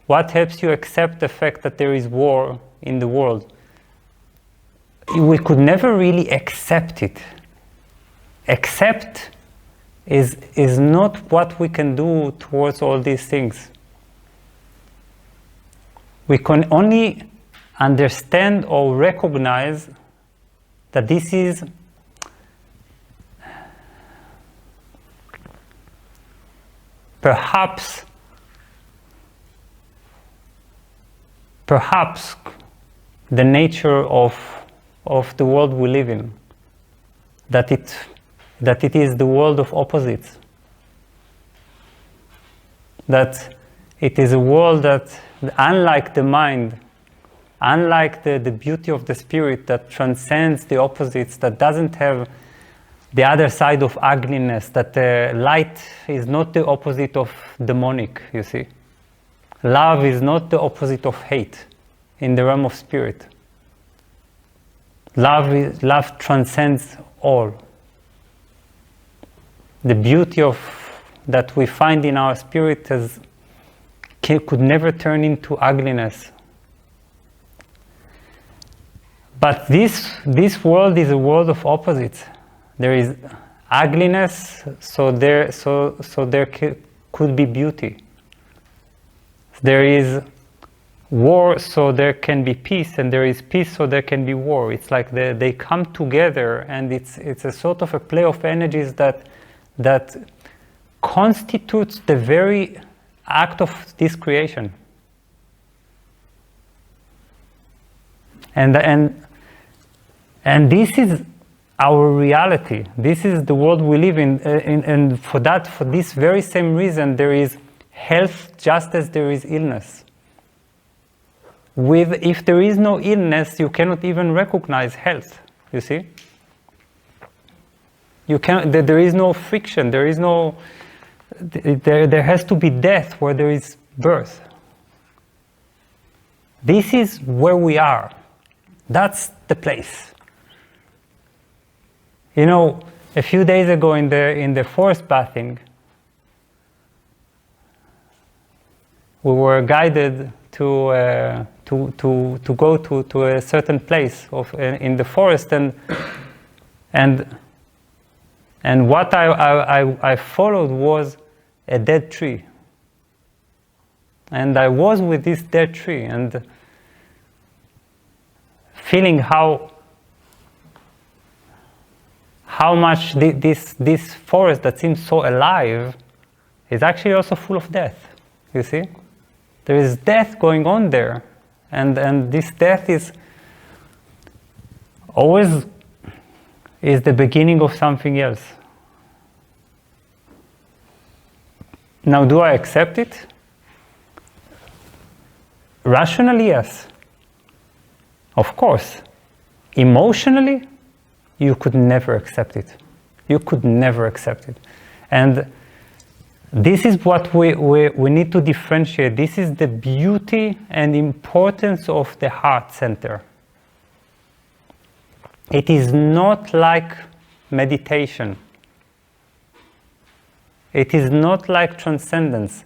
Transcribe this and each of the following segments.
What helps you accept the fact that there is war in the world? We could never really accept it. Accept is not what we can do towards all these things. We can only understand or recognize that this is perhaps the nature of the world we live in, that it is the world of opposites, that it is a world that, unlike the mind, unlike the beauty of the spirit that transcends the opposites, that doesn't have the other side of ugliness, that light is not the opposite of demonic, you see. Love is not the opposite of hate in the realm of spirit. Love transcends all. The beauty of that we find in our spirit could never turn into ugliness. But this world is a world of opposites. There is ugliness, so there could be beauty. There is war, so there can be peace, and there is peace, so there can be war. It's like they come together, and it's a sort of a play of energies that constitutes the very act of this creation. And this is our reality. This is the world we live in, and for this very same reason, there is health just as there is illness. If there is no illness, you cannot even recognize health. You see, there is no friction. There is no. There has to be death where there is birth. This is where we are. That's the place. You know, a few days ago in the forest bathing, we were guided to go to a certain place in the forest, and what I followed was a dead tree, and I was with this dead tree and feeling how much this forest that seems so alive is actually also full of death. You see, there is death going on there, and this death is always the beginning of something else. Now, do I accept it? Rationally, yes. Of course. Emotionally, you could never accept it. You could never accept it. And this is what we need to differentiate. This is the beauty and importance of the heart center. It is not like meditation. It is not like transcendence.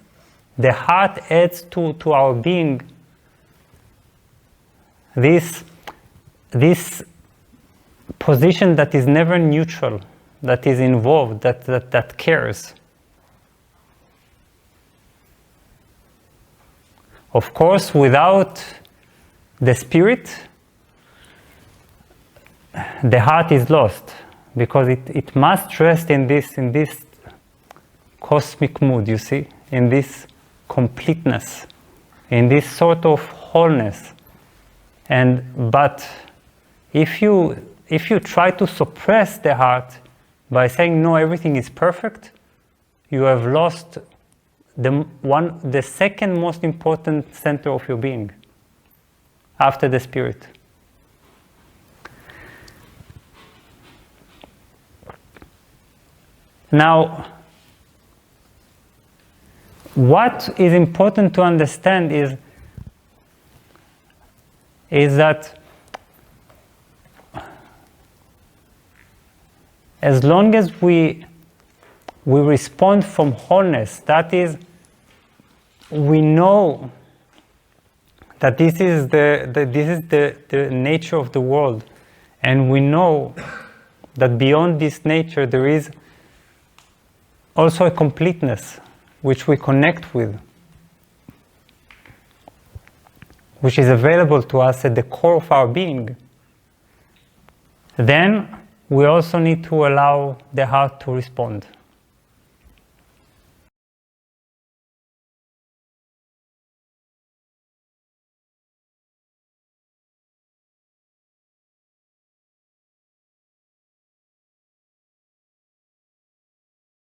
The heart adds to our being this position that is never neutral, that is involved, that cares. Of course, without the spirit, the heart is lost, because it must rest in this cosmic mood, you see, in this completeness, in this sort of wholeness. But if you try to suppress the heart by saying no, everything is perfect, you have lost the second most important center of your being after the spirit. Now, what is important to understand is that as long as we respond from wholeness, that is, we know that this is the nature of the world, and we know that beyond this nature there is also a completeness which we connect with, which is available to us at the core of our being, then we also need to allow the heart to respond.